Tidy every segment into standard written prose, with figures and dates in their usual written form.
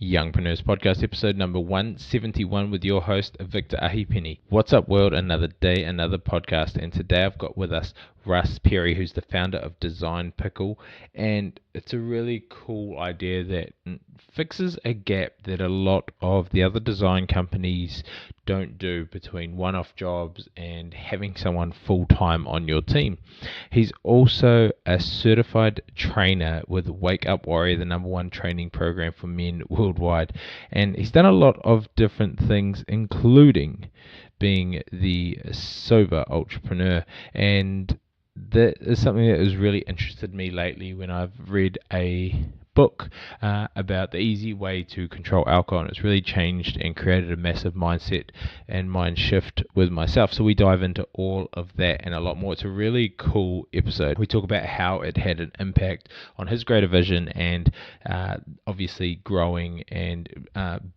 Youngpreneurs Podcast, episode number 171 with your host, Victor Ahipenny. What's up, world? Another day, another podcast. And today I've got with us Russ Perry, who's the founder of Design Pickle. And it's a really cool idea that fixes a gap that a lot of the other design companies don't do between one-off jobs and having someone full-time on your team. He's also a certified trainer with Wake Up Warrior, the #1 training program for men worldwide. And he's done a lot of different things, including being the sober entrepreneur. And that is something that has really interested me lately when I've read a book about the easy way to control alcohol, and it's really changed and created a massive mindset and mind shift with myself. So we dive into all of that and a lot more. It's a really cool episode. We talk about how it had an impact on his greater vision and obviously growing and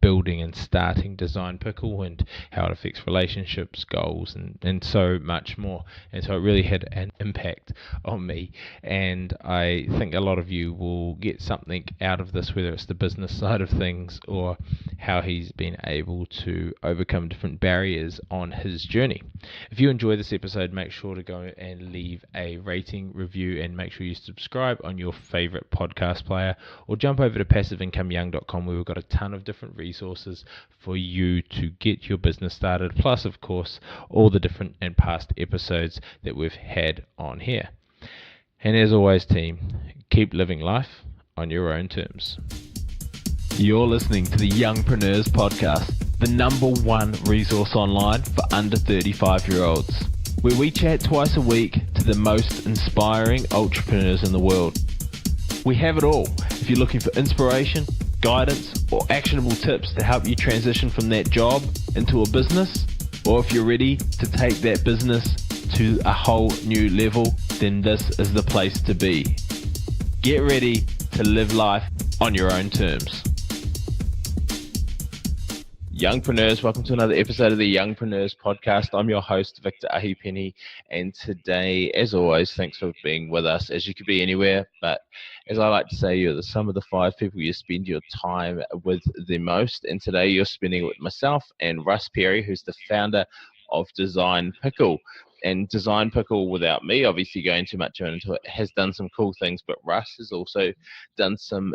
building and starting Design Pickle, and how it affects relationships, goals, and so much more. And so it really had an impact on me, and I think a lot of you will get something out of this, whether it's the business side of things or how he's been able to overcome different barriers on his journey. If you enjoy this episode, make sure to go and leave a rating, review, and make sure you subscribe on your favorite podcast player, or jump over to passiveincomeyoung.com, where we've got a ton of different resources for you to get your business started, plus of course all the different and past episodes that we've had on here. And as always, team, keep living life on your own terms. You're listening to the Youngpreneurs Podcast, the #1 resource online for under 35-year-olds, where we chat twice a week to the most inspiring entrepreneurs in the world. We have it all. If you're looking for inspiration, guidance, or actionable tips to help you transition from that job into a business, or if you're ready to take that business to a whole new level, then this is the place to be. Get ready to live life on your own terms. Youngpreneurs, welcome to another episode of the Youngpreneurs Podcast. I'm your host, Victor Ahipenny, and today, as always, thanks for being with us, as you could be anywhere, but as I like to say, you're the sum of the 5 people you spend your time with the most, and today you're spending it with myself and Russ Perry, who's the founder of Design Pickle. And Design Pickle, without me obviously going too much into it, has done some cool things, but Russ has also done some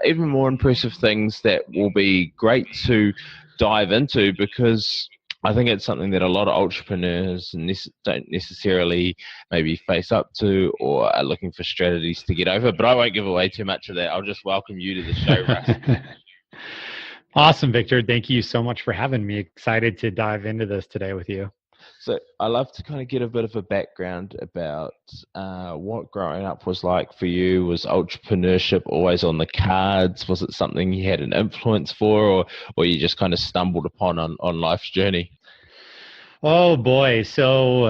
even more impressive things that will be great to dive into, because I think it's something that a lot of entrepreneurs don't necessarily maybe face up to, or are looking for strategies to get over. But I won't give away too much of that. I'll just welcome you to the show, Russ. Awesome, Victor. Thank you so much for having me. Excited to dive into this today with you. So I love to kind of get a bit of a background about what growing up was like for you. Was entrepreneurship always on the cards? Was it something you had an influence for, or you just kind of stumbled upon on life's journey? Oh boy. So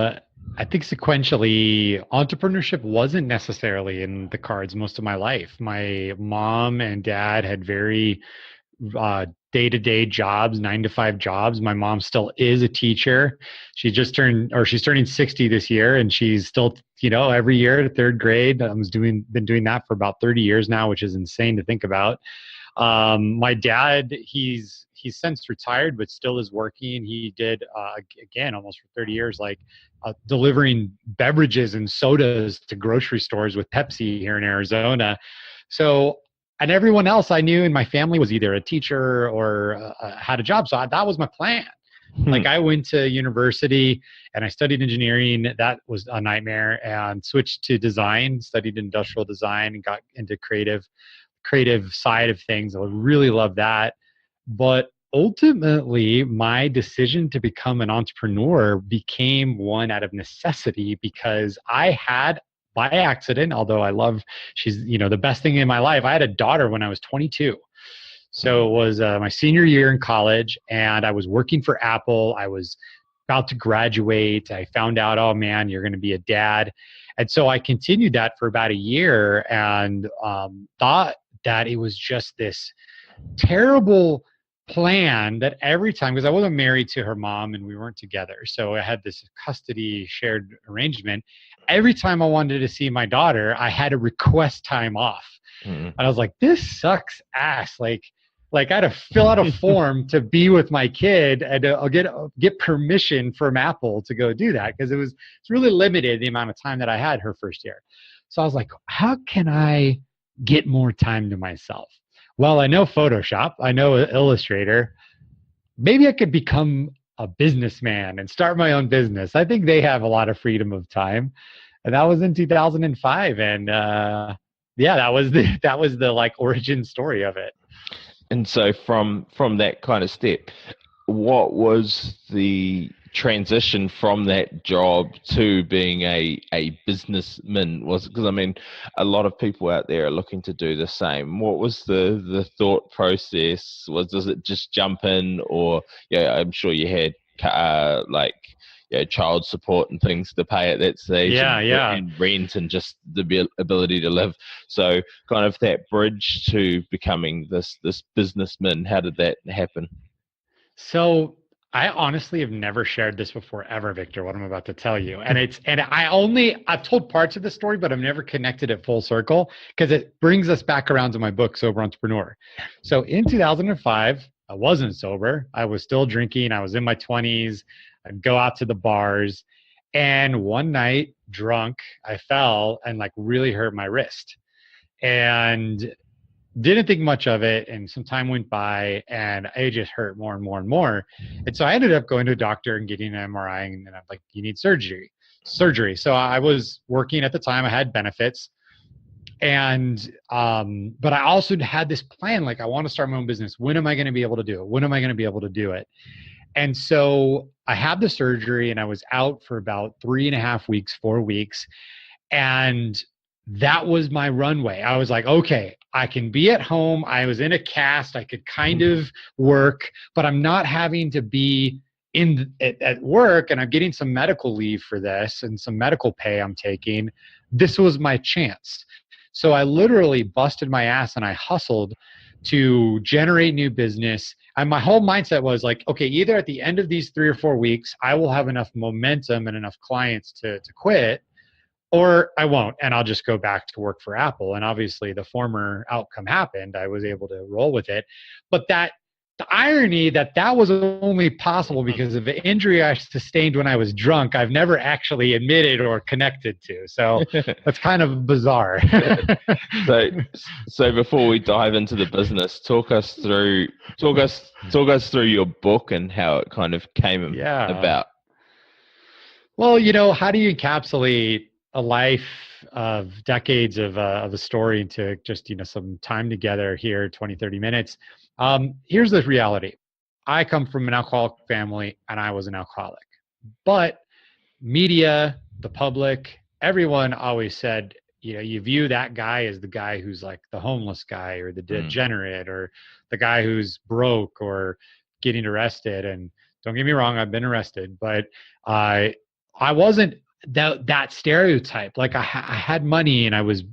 I think sequentially, entrepreneurship wasn't necessarily in the cards most of my life. My mom and dad had very day-to-day jobs, 9-to-5 jobs. My mom still is a teacher. She's turning 60 this year, and she's still, every year, 3rd grade. Been doing that for about 30 years now, which is insane to think about. My dad, he's since retired, but still is working. He did, again, almost for 30 years, delivering beverages and sodas to grocery stores with Pepsi here in Arizona. And everyone else I knew in my family was either a teacher or had a job. So that was my plan. I went to university and I studied engineering. That was a nightmare, and switched to design, studied industrial design, and got into creative side of things. I really love that. But ultimately, my decision to become an entrepreneur became one out of necessity, because I had, by accident, although she's the best thing in my life, I had a daughter when I was 22. So it was my senior year in college, and I was working for Apple. I was about to graduate. I found out, oh man, you're going to be a dad. And so I continued that for about a year, and thought that it was just this terrible plan that every time, because I wasn't married to her mom and we weren't together, so I had this custody shared arrangement. Every time I wanted to see my daughter, I had to request time off. And I was like, this sucks ass. Like I had to fill out a form to be with my kid, and I'll get permission from Apple to go do that because it's really limited the amount of time that I had her first year. So I was like, how can I get more time to myself? Well, I know Photoshop, I know Illustrator. Maybe I could become a businessman and start my own business. I think they have a lot of freedom of time. And that was in 2005. And yeah, that was the like origin story of it. And so from that kind of step, what was the transition from that job to being a businessman? Was because I mean, a lot of people out there are looking to do the same. What was the thought process? Does it just jump in, or yeah, I'm sure you had like child support and things to pay at that stage, and rent and just the ability to live. So kind of that bridge to becoming this businessman. How did that happen? So I honestly have never shared this before ever, Victor, what I'm about to tell you. And I've told parts of the story, but I've never connected it full circle because it brings us back around to my book, Sober Entrepreneur. So in 2005, I wasn't sober. I was still drinking. I was in my 20s. I'd go out to the bars. And one night, drunk, I fell and like really hurt my wrist. And didn't think much of it, and some time went by and it just hurt more and more and more. And so I ended up going to a doctor and getting an MRI, and I'm like, you need surgery. So I was working at the time, I had benefits, and but I also had this plan, like I want to start my own business. When am I going to be able to do it? When am I going to be able to do it? And so I had the surgery and I was out for about 3.5 weeks, 4 weeks. And that was my runway. I was like, okay, I can be at home. I was in a cast. I could kind of work, but I'm not having to be at work, and I'm getting some medical leave for this and some medical pay I'm taking. This was my chance. So I literally busted my ass and I hustled to generate new business. And my whole mindset was like, okay, either at the end of these 3 or 4 weeks, I will have enough momentum and enough clients to quit, or I won't, and I'll just go back to work for Apple. And obviously the former outcome happened. I was able to roll with it. But the irony that was only possible because of the injury I sustained when I was drunk, I've never actually admitted or connected to. So that's kind of bizarre. so before we dive into the business, talk us through your book and how it kind of came about. Well, how do you encapsulate a life of decades of a story into just, some time together here, 20, 30 minutes? Here's the reality. I come from an alcoholic family and I was an alcoholic, but media, the public, everyone always said, you view that guy as the guy who's like the homeless guy or the degenerate or the guy who's broke or getting arrested. And don't get me wrong, I've been arrested, but I wasn't that stereotype. Like I had money and I was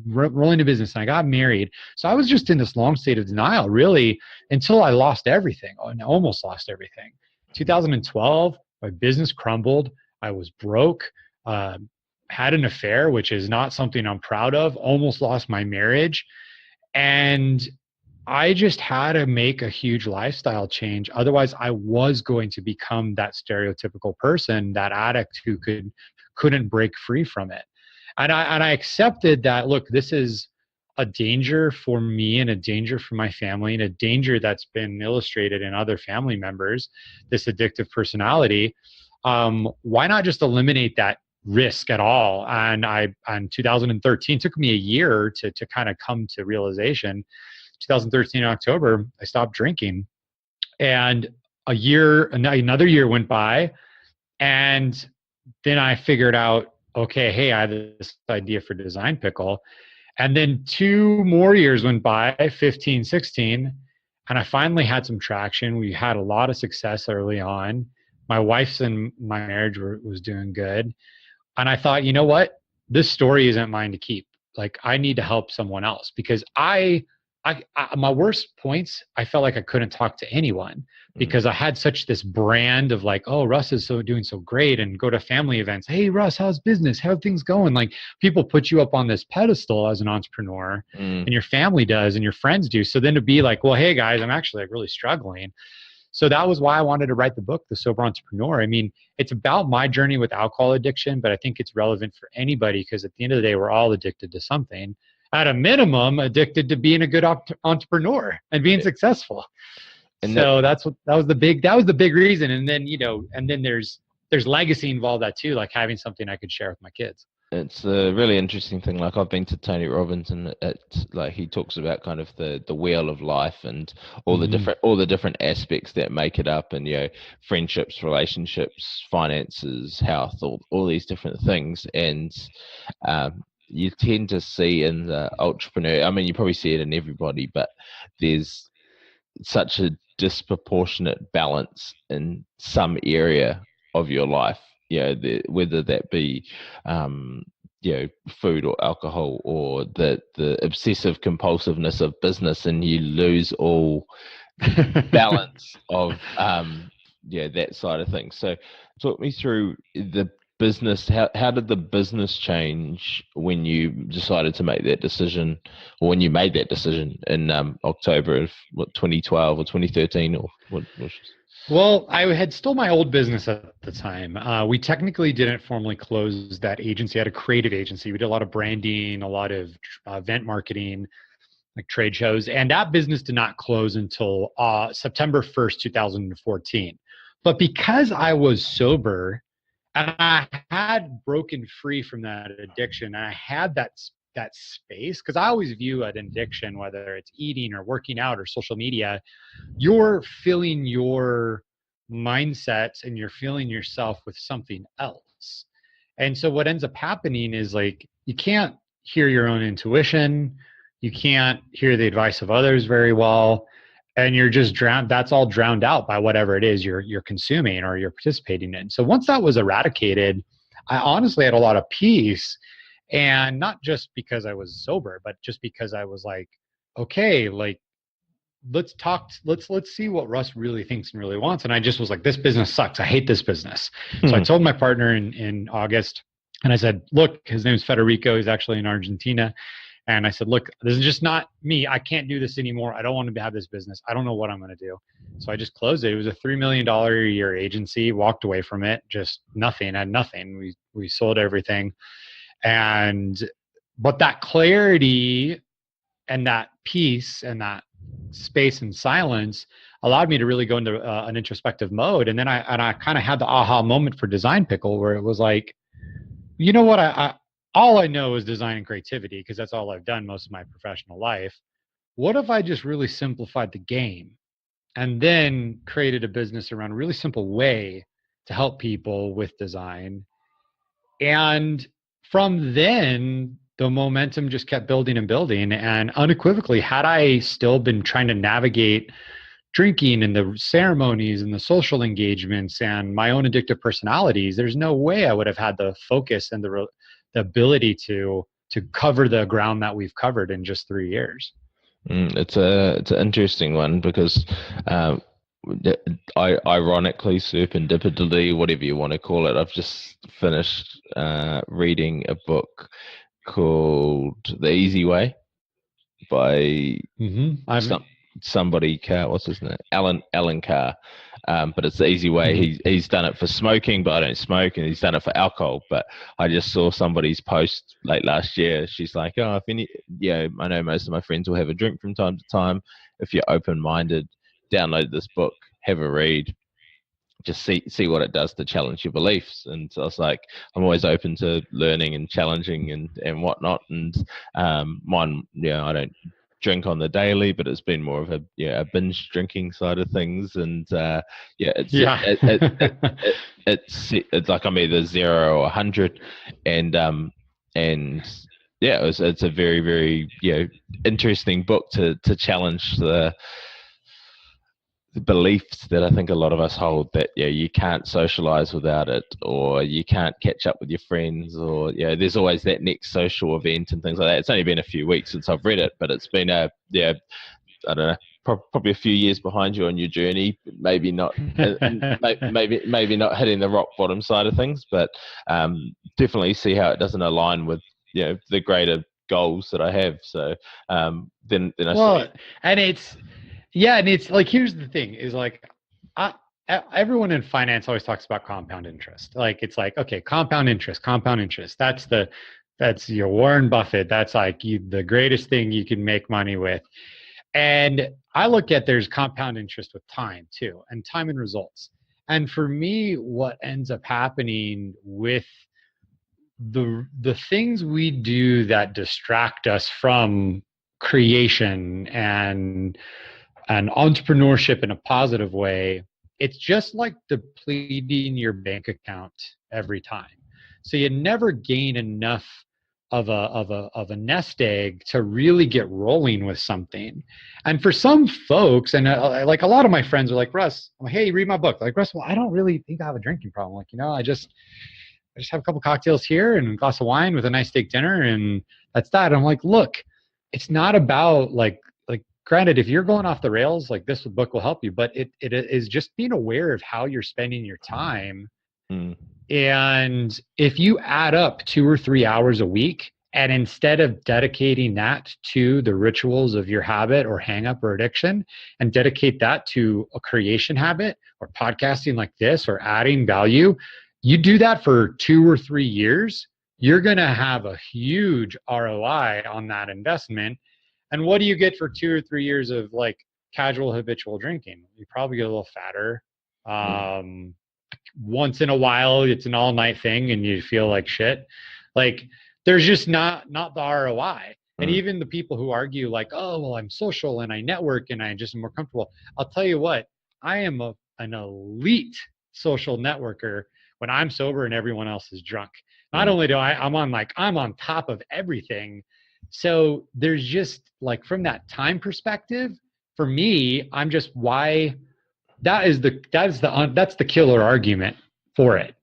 rolling a business and I got married. So I was just in this long state of denial really until I lost everything and almost lost everything. 2012, my business crumbled. I was broke, had an affair, which is not something I'm proud of, almost lost my marriage. And I just had to make a huge lifestyle change. Otherwise, I was going to become that stereotypical person, that addict who couldn't break free from it. And I accepted that, look, this is a danger for me and a danger for my family and a danger that's been illustrated in other family members, this addictive personality. Why not just eliminate that risk at all? And in 2013, took me a year to kind of come to realization. 2013 in October, I stopped drinking, and another year went by, and then I figured out, okay, hey, I have this idea for Design Pickle. And then 2 more years went by, 15, 16, and I finally had some traction. We had a lot of success early on. My wife's and my marriage was doing good. And I thought, you know what? This story isn't mine to keep. Like, I need to help someone else because I my worst points, I felt like I couldn't talk to anyone Mm, because I had such this brand of like, oh, Russ is doing so great, and go to family events. Hey, Russ, how's business? How are things going? Like people put you up on this pedestal as an entrepreneur, mm. and your family does, and your friends do. So then to be like, well, hey guys, I'm actually like really struggling. So that was why I wanted to write the book, The Sober Entrepreneur. I mean, it's about my journey with alcohol addiction, but I think it's relevant for anybody because at the end of the day, we're all addicted to something. At a minimum, addicted to being a good entrepreneur and being Yeah. successful. And that So that was the big reason. And then and then there's legacy involved that too, like having something I could share with my kids. it's a really interesting thing. Like I've been to Tony Robbins, and it's like he talks about kind of the wheel of life and Mm-hmm. all the different aspects that make it up, and friendships, relationships, finances, health, all these different things. And you tend to see in the entrepreneur. I mean, you probably see it in everybody, but there's such a disproportionate balance in some area of your life. Whether that be um, food or alcohol, or the obsessive compulsiveness of business, and you lose all balance of that side of things. So talk me through the business. How did the business change when you decided to make that decision, or when you made that decision in October of 2012 or 2013, or what was? Well, I had still my old business at the time. We technically didn't formally close that agency. I had a creative agency. We did a lot of branding, a lot of event marketing, like trade shows, and that business did not close until September 1st, 2014. But because I was sober and I had broken free from that addiction, and I had that space, because I always view an addiction, whether it's eating or working out or social media, you're filling your mindsets and you're filling yourself with something else. And so what ends up happening is like you can't hear your own intuition, you can't hear the advice of others very well, and you're just drowned. That's all drowned out by whatever it is you're consuming or you're participating in. So once that was eradicated, I honestly had a lot of peace, and not just because I was sober, but just because I was like, okay, like let's talk, let's see what Russ really thinks and really wants. And I just was like, this business sucks, I hate this business. So I told my partner in August, and I said, look, his name's Federico, he's actually in Argentina, and I said, look, this is just not me, I can't do this anymore, I don't want to have this business, I don't know what I'm going to do. So I just closed it. It was a $3 million a year agency, walked away from it, just nothing, had nothing. We sold everything. And but that clarity and that peace and that space and silence allowed me to really go into an introspective mode. And then I kind of had the aha moment for Design Pickle, where it was like, you know what, I all I know is design and creativity because that's all I've done most of my professional life. What if I just really simplified the game and then created a business around a really simple way to help people with design? And from then, the momentum just kept building and building. And unequivocally, had I still been trying to navigate drinking and the ceremonies and the social engagements and my own addictive personalities, there's no way I would have had the focus and the ability to cover the ground that we've covered in just 3 years. It's an interesting one because um, ironically, serendipitously, whatever you want to call it, I've just finished reading a book called The Easy Way by I'm. some somebody Carr. What's his name? Alan Carr. But it's the easy way. Mhm. He's done it for smoking, but I don't smoke, and he's done it for alcohol. But I just saw somebody's post late last year. She's like, "Oh, if any, I know most of my friends will have a drink from time to time. If you're open minded, download this book, have a read, just see what it does to challenge your beliefs." And so I was like, I'm always open to learning and challenging and whatnot. And mine, I don't drink on the daily, but it's been more of a binge drinking side of things. And Yeah. it's like I'm either 0 or 100. And um and it's a very, very interesting book to challenge beliefs that I think a lot of us hold, that you can't socialize without it, or you can't catch up with your friends, or there's always that next social event and things like that. It's only been a few weeks since I've read it, but it's been I don't know, probably a few years behind you on your journey. Maybe not, maybe not hitting the rock bottom side of things, but definitely see how it doesn't align with the greater goals that I have. So then I well, and it's like, here's the thing: is like, I, everyone in finance always talks about compound interest. Like, it's like, okay, compound interest, compound interest. That's your Warren Buffett. That's like the greatest thing you can make money with. And I look at, there's compound interest with time too, and time and results. And for me, what ends up happening with the things we do that distract us from creation and entrepreneurship in a positive way, it's just like depleting your bank account every time. So you never gain enough of a nest egg to really get rolling with something. And for some folks, and like a lot of my friends are like, Russ, I'm like, hey, read my book. Like, Russ, well, I don't really think I have a drinking problem. Like, I just have a couple cocktails here and a glass of wine with a nice steak dinner, and that's that. I'm like, look, it's not about like granted, if you're going off the rails, like, this book will help you, but it is just being aware of how you're spending your time. Mm. And if you add up 2 or 3 hours a week, and instead of dedicating that to the rituals of your habit or hang up or addiction, and dedicate that to a creation habit or podcasting like this or adding value, you do that for 2 or 3 years, you're going to have a huge ROI on that investment. And what do you get for 2 or 3 years of like casual habitual drinking? You probably get a little fatter. Mm. Once in a while, it's an all night thing and you feel like shit. Like, there's just not the ROI. And Mm. even the people who argue like, oh, well, I'm social and I network and I just am more comfortable. I'll tell you what, I am an elite social networker when I'm sober and everyone else is drunk. Not Mm. only I'm on top of everything. So there's just like, from that time perspective, for me, I'm just, why that's the killer argument for it.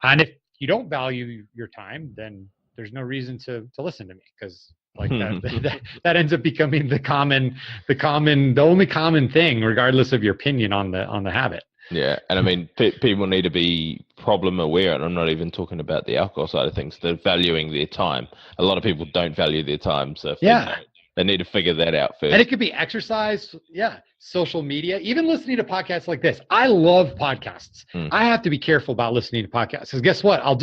And if you don't value your time, then there's no reason to listen to me, because like that ends up becoming the only common thing, regardless of your opinion on the habit. Yeah, and I mean, people need to be problem aware, and I'm not even talking about the alcohol side of things. They're valuing their time. A lot of people don't value their time, so if they Yeah. don't, they need to figure that out And it first. could be exercise, yeah, social media, even listening to podcasts like this. I love podcasts. Mm. I have to be careful about listening to podcasts, because guess what? I'll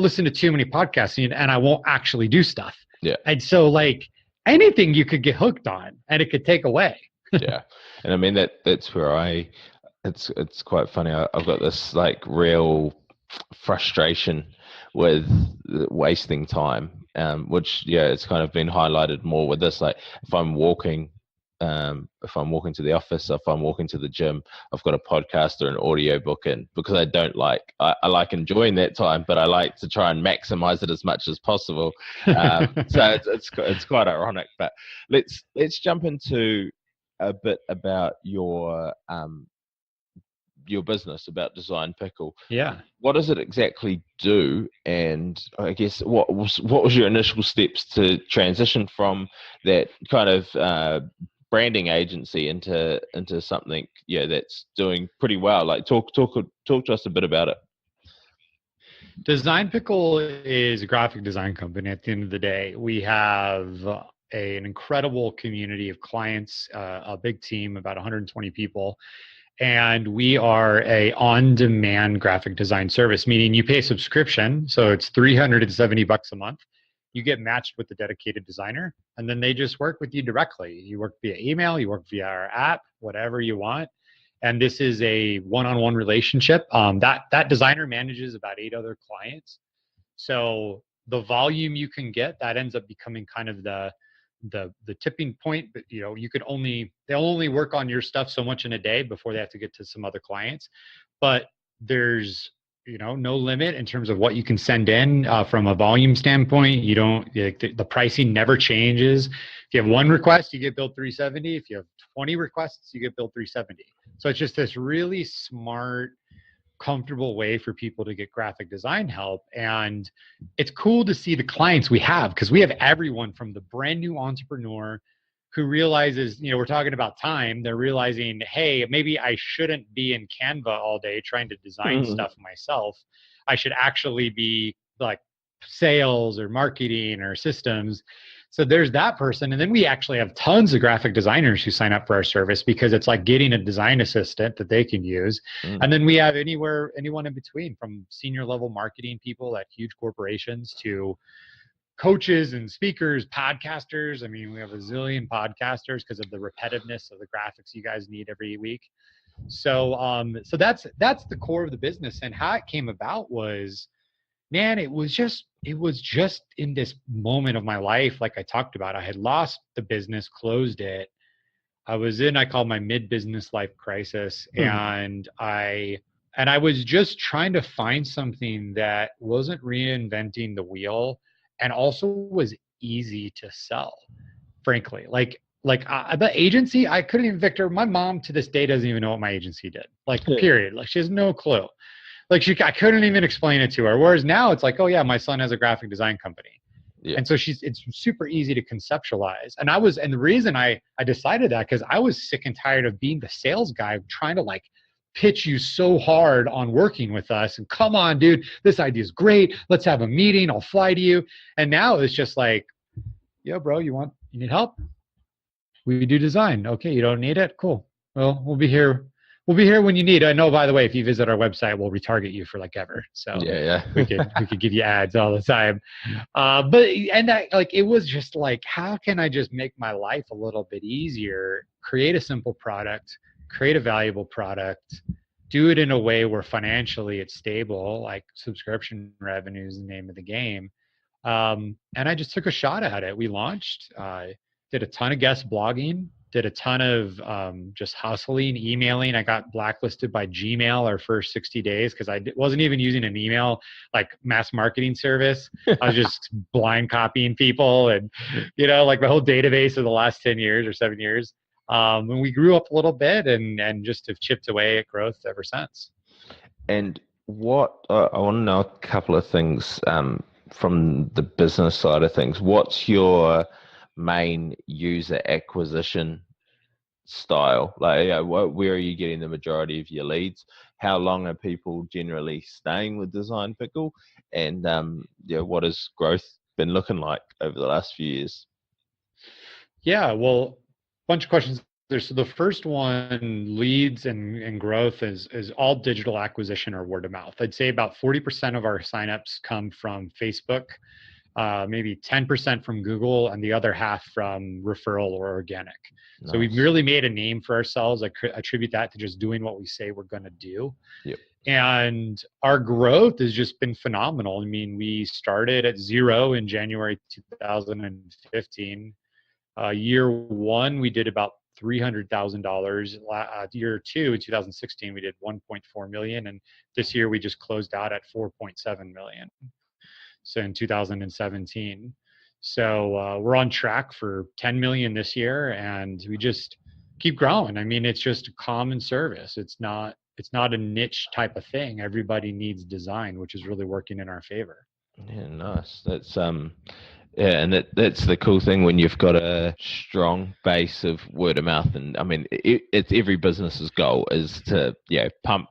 listen to too many podcasts and I won't actually do stuff. Yeah. And so, like, anything you could get hooked on and it could take away. Yeah, and I mean that's where it's quite funny. I've got this like real frustration with wasting time, which it's kind of been highlighted more with this. Like, if I'm walking to the office, if I'm walking to the gym, I've got a podcast or an audio book in, because I don't I like enjoying that time, but I like to try and maximize it as much as possible. So it's quite ironic. But let's jump into a bit about your business, about Design Pickle. Yeah. What does it exactly do? And I guess what was your initial steps to transition from that kind of branding agency into something that's doing pretty well? Like, talk to us a bit about it. Design Pickle is a graphic design company. At the end of the day, we have an incredible community of clients, a big team, about 120 people. And we are a on-demand graphic design service, meaning you pay a subscription. So it's $370 a month. You get matched with a dedicated designer, and then they just work with you directly. You work via email, you work via our app, whatever you want. And this is a one-on-one relationship. That designer manages about 8 other clients. So the volume you can get, that ends up becoming kind of the tipping point. But they'll only work on your stuff so much in a day before they have to get to some other clients. But there's no limit in terms of what you can send in from a volume standpoint. You don't, the pricing never changes. If you have one request, you get billed 370. If you have 20 requests, you get billed 370. So it's just this really smart, comfortable way for people to get graphic design help. And it's cool to see the clients we have, because we have everyone from the brand new entrepreneur who realizes, we're talking about time. They're realizing, hey, maybe I shouldn't be in Canva all day trying to design stuff myself. I should actually be like sales or marketing or systems. So there's that person. And then we actually have tons of graphic designers who sign up for our service, because it's like getting a design assistant that they can use. And then we have anyone in between, from senior level marketing people at huge corporations to coaches and speakers, podcasters. I mean, we have a zillion podcasters because of the repetitiveness of the graphics you guys need every week. So that's the core of the business. And how it came about was, man, it was just in this moment of my life, like I talked about. I had lost the business, closed it. I call my mid-business life crisis. And I was just trying to find something that wasn't reinventing the wheel and also was easy to sell, frankly. Like the agency, I couldn't even, Victor, my mom to this day doesn't even know what my agency did. Like, period. Like, she has no clue. Like, I couldn't even explain it to her. Whereas now it's like, oh yeah, my son has a graphic design company. Yeah. And so it's super easy to conceptualize. And the reason I decided that, because I was sick and tired of being the sales guy trying to like pitch you so hard on working with us. And come on, dude, this idea is great. Let's have a meeting. I'll fly to you. And now it's just like, yo, bro, you need help? We do design. Okay, you don't need it? Cool. Well, we'll be here. We'll be here when you need. I know, by the way, if you visit our website, we'll retarget you for like ever. So yeah. we could give you ads all the time. It was just like, how can I just make my life a little bit easier, create a simple product, create a valuable product, do it in a way where financially it's stable, like subscription revenue is the name of the game. And I just took a shot at it. We launched, did a ton of guest blogging, did a ton of just hustling, emailing. I got blacklisted by Gmail our first 60 days because I wasn't even using an email like mass marketing service. I was just blind copying people, and like my whole database of the last 10 years or 7 years. And we grew up a little bit and just have chipped away at growth ever since. And what I want to know a couple of things from the business side of things. What's your main user acquisition style? Like, where are you getting the majority of your leads? How long are people generally staying with Design Pickle? And what has growth been looking like over the last few years? Yeah, well, bunch of questions there. So the first one, leads and growth, is all digital acquisition or word of mouth. I'd say about 40% of our signups come from Facebook, maybe 10% from Google, and the other half from referral or organic. Nice. So we've really made a name for ourselves. I attribute that to just doing what we say we're going to do. Yep. And our growth has just been phenomenal. I mean, we started at 0 in January 2015. Year one, we did about $300,000. Year two, in 2016, we did 1.4 million. And this year we just closed out at 4.7 million. So in 2017. So we're on track for 10 million this year, and we just keep growing. I mean, it's just a common service. It's not a niche type of thing. Everybody needs design, which is really working in our favor. Yeah, nice. That's yeah, and that's the cool thing when you've got a strong base of word of mouth. And I mean, it's every business's goal is to pump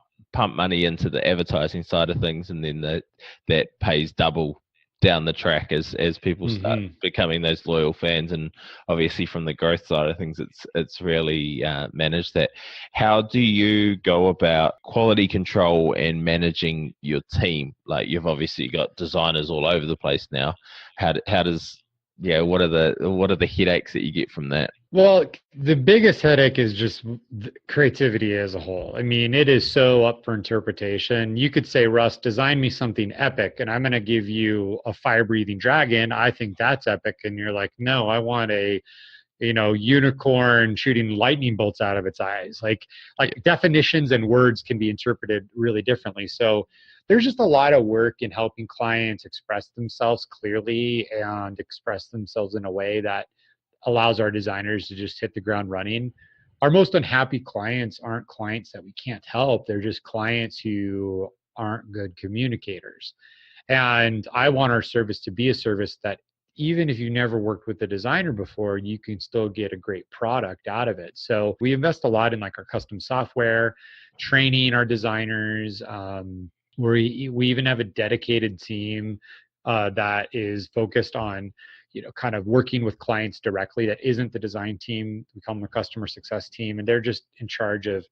money into the advertising side of things, and then that pays double down the track as people start becoming those loyal fans. And obviously from the growth side of things, it's really managed that. How do you go about quality control and managing your team? Like, you've obviously got designers all over the place now. How does what are the headaches that you get from that? Well, the biggest headache is just creativity as a whole. I mean, it is so up for interpretation. You could say, Russ, design me something epic, and I'm going to give you a fire-breathing dragon. I think that's epic. And you're like, no, I want a unicorn shooting lightning bolts out of its eyes. Like definitions and words can be interpreted really differently. So there's just a lot of work in helping clients express themselves clearly and express themselves in a way that allows our designers to just hit the ground running. Our most unhappy clients aren't clients that we can't help. They're just clients who aren't good communicators. And I want our service to be a service that even if you've never worked with a designer before, you can still get a great product out of it. So we invest a lot in like our custom software, training our designers. We even have a dedicated team that is focused on kind of working with clients directly that isn't the design team. We call them a customer success team, and they're just in charge of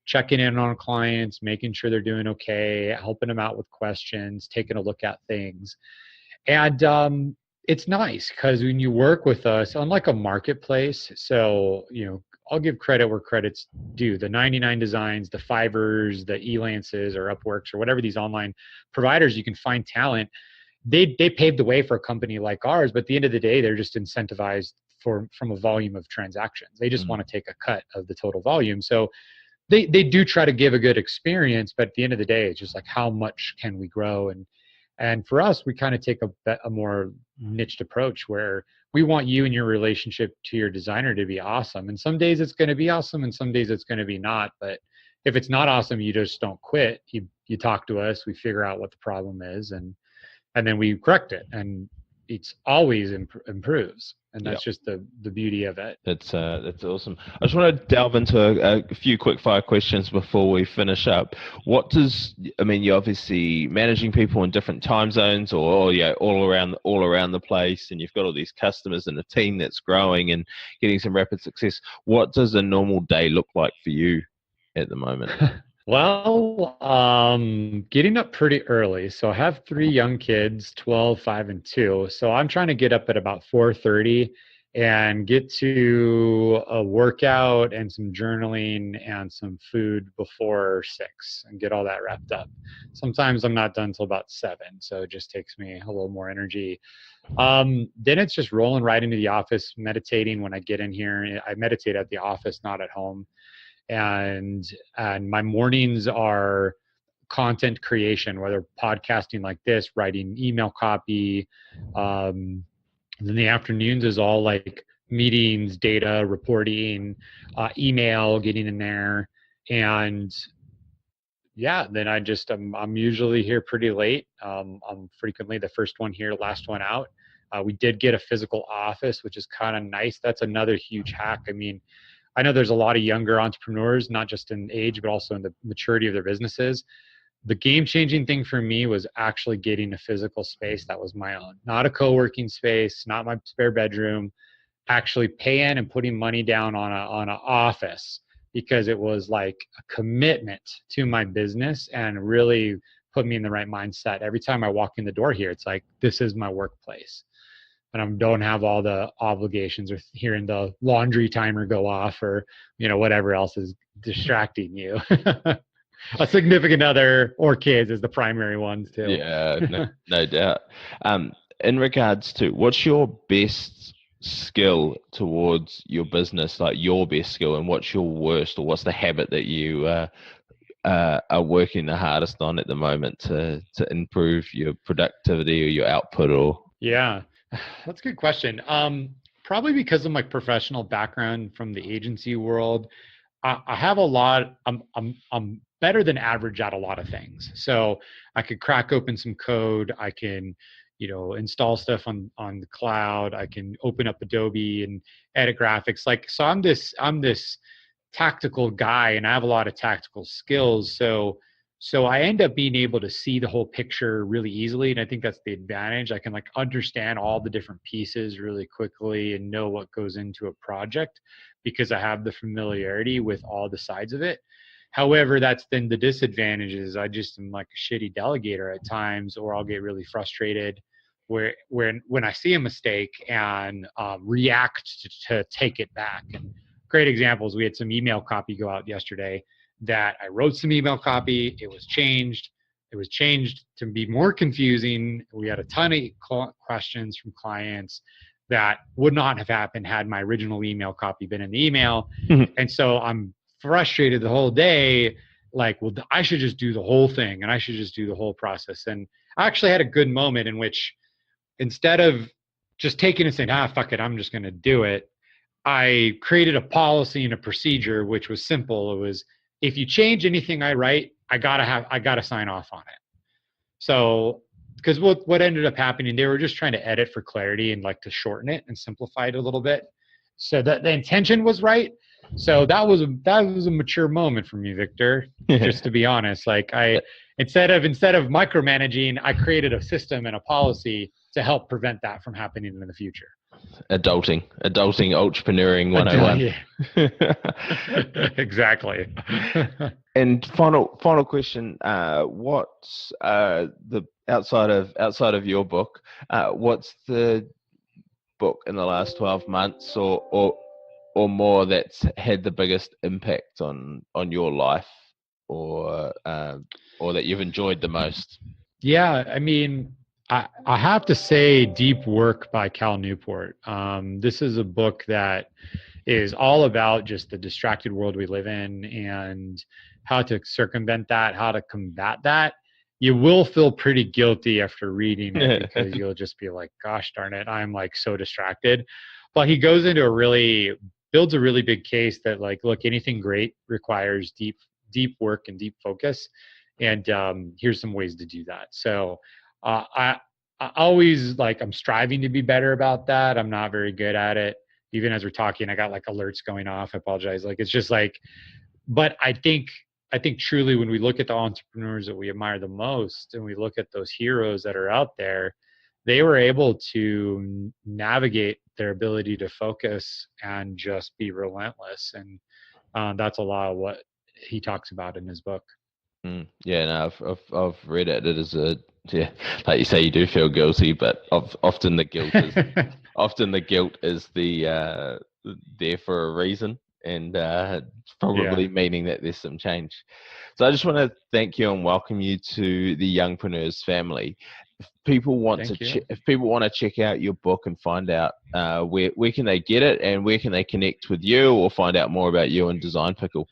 checking in on clients, making sure they're doing okay, helping them out with questions, taking a look at things. And it's nice because when you work with us, unlike a marketplace, so, I'll give credit where credit's due. The 99 Designs, the Fivers, the Elances or Upworks or whatever these online providers, you can find talent. They paved the way for a company like ours, but at the end of the day, they're just incentivized from a volume of transactions. They just want to take a cut of the total volume. So they do try to give a good experience, but at the end of the day, it's just like, how much can we grow? And for us, we kind of take a more niched approach where we want you and your relationship to your designer to be awesome. And some days it's going to be awesome, and some days it's going to be not. But if it's not awesome, you just don't quit. You talk to us, we figure out what the problem is, and then we correct it, and it's always improves, and that's just the beauty of it. That's awesome. I just want to delve into a few quick fire questions before we finish up. You're obviously managing people in different time zones, or all around the place, and you've got all these customers and a team that's growing and getting some rapid success. What does a normal day look like for you at the moment? Well, getting up pretty early. So I have 3 young kids, 12, 5, and 2. So I'm trying to get up at about 4:30 and get to a workout and some journaling and some food before 6 and get all that wrapped up. Sometimes I'm not done till about 7, so it just takes me a little more energy. Then it's just rolling right into the office, meditating when I get in here. I meditate at the office, not at home. And my mornings are content creation, whether podcasting like this, writing email copy. Then the afternoons is all like meetings, data, reporting, email, getting in there. And then I'm usually here pretty late. I'm frequently the first one here, last one out. We did get a physical office, which is kind of nice. That's another huge hack. I know there's a lot of younger entrepreneurs, not just in age, but also in the maturity of their businesses. The game-changing thing for me was actually getting a physical space that was my own, not a co-working space, not my spare bedroom, actually paying and putting money down on an office, because it was like a commitment to my business and really put me in the right mindset. Every time I walk in the door here, it's like, this is my workplace. And I don't have all the obligations or hearing the laundry timer go off or, whatever else is distracting you. A significant other or kids is the primary ones too. Yeah, no doubt. In regards to, what's your best skill towards your business, like your best skill, and what's your worst, or what's the habit that you are working the hardest on at the moment to improve your productivity or your output? Or Yeah, that's a good question. Probably because of my professional background from the agency world, I have a lot. I'm better than average at a lot of things. So I could crack open some code. I can, install stuff on the cloud. I can open up Adobe and edit graphics. So I'm this tactical guy, and I have a lot of tactical skills. So I end up being able to see the whole picture really easily. And I think that's the advantage. I can understand all the different pieces really quickly and know what goes into a project because I have the familiarity with all the sides of it. However, that's then the disadvantage is I just am like a shitty delegator at times, or I'll get really frustrated when I see a mistake and react to take it back. And great examples, we had some email copy go out yesterday that I wrote some email copy. It was changed to be more confusing. We had a ton of questions from clients. that would not have happened had my original email copy been in the email. And so I'm frustrated the whole day, like, well, I should just do the whole thing and I should just do the whole process. And I actually had a good moment in which, instead of just taking and saying, fuck it, I'm just going to do it, I created a policy and a procedure, which was simple. It was, if you change anything I write, I gotta sign off on it. So, because what ended up happening, they were just trying to edit for clarity and like to shorten it and simplify it a little bit. So that the intention was right. So that was a mature moment for me, Victor. Just to be honest, like instead of micromanaging, I created a system and a policy to help prevent that from happening in the future. Adulting, entrepreneuring 101. Exactly. And final question: what's the outside of your book? What's the book in the last 12 months or more that's had the biggest impact on your life, or that you've enjoyed the most? Yeah, I mean, I have to say Deep Work by Cal Newport. This is a book that is all about just the distracted world we live in and how to circumvent that, how to combat that. You will feel pretty guilty after reading it because you'll just be like, gosh darn it, I'm like so distracted. But he goes into builds a really big case that, like, look, anything great requires deep work and deep focus. And here's some ways to do that. So I always, like, I'm striving to be better about that. I'm not very good at it. Even as we're talking, I got like alerts going off. I apologize. Like, it's just like, but I think truly when we look at the entrepreneurs that we admire the most and we look at those heroes that are out there, they were able to navigate their ability to focus and just be relentless. And that's a lot of what he talks about in his book. Yeah, no, I've read it. It is like you say, you do feel guilty, but often the guilt is there for a reason, and probably meaning that there's some change. So I just want to thank you and welcome you to the Youngpreneurs family. If people want to check out your book and find out where can they get it, and where can they connect with you or find out more about you and Design Pickle?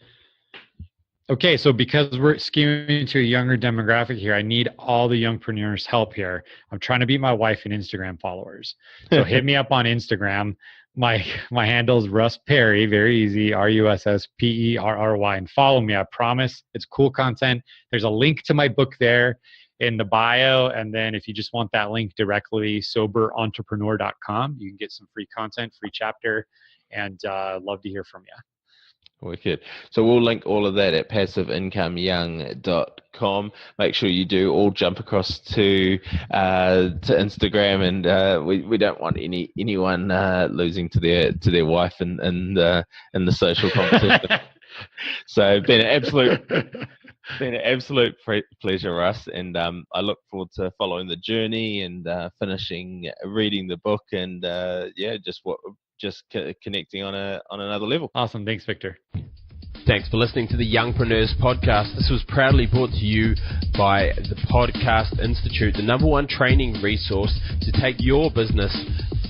Okay, so because we're skewing to a younger demographic here, I need all the youngpreneurs' help here. I'm trying to beat my wife in Instagram followers. So hit me up on Instagram. My handle is Russ Perry, very easy, RussPerry, and follow me. I promise it's cool content. There's a link to my book there in the bio, and then if you just want that link directly, soberentrepreneur.com. You can get some free content, free chapter, and love to hear from you. Wicked. So we'll link all of that at passiveincomeyoung.com. Make sure you do all jump across to Instagram, and we don't want anyone losing to their wife in the social competition. So been an absolute pleasure, Russ, and I look forward to following the journey and finishing reading the book, and just connecting on another level. Awesome. Thanks, Victor. Thanks for listening to the Youngpreneurs podcast. This was proudly brought to you by the Podcast Institute, the #1 training resource to take your business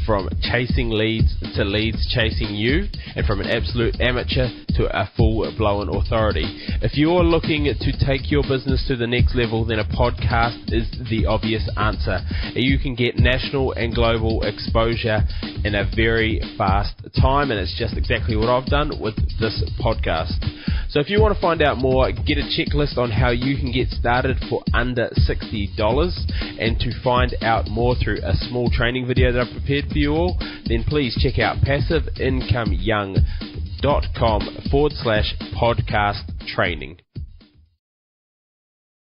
from chasing leads to leads chasing you, and from an absolute amateur to a full-blown authority. If you're looking to take your business to the next level, then a podcast is the obvious answer. You can get national and global exposure in a very fast time, and it's just exactly what I've done with this podcast. So if you want to find out more, get a checklist on how you can get started for under $60, and to find out more through a small training video that I've prepared for you all, then please check out passiveincomeyoung.com/podcast training.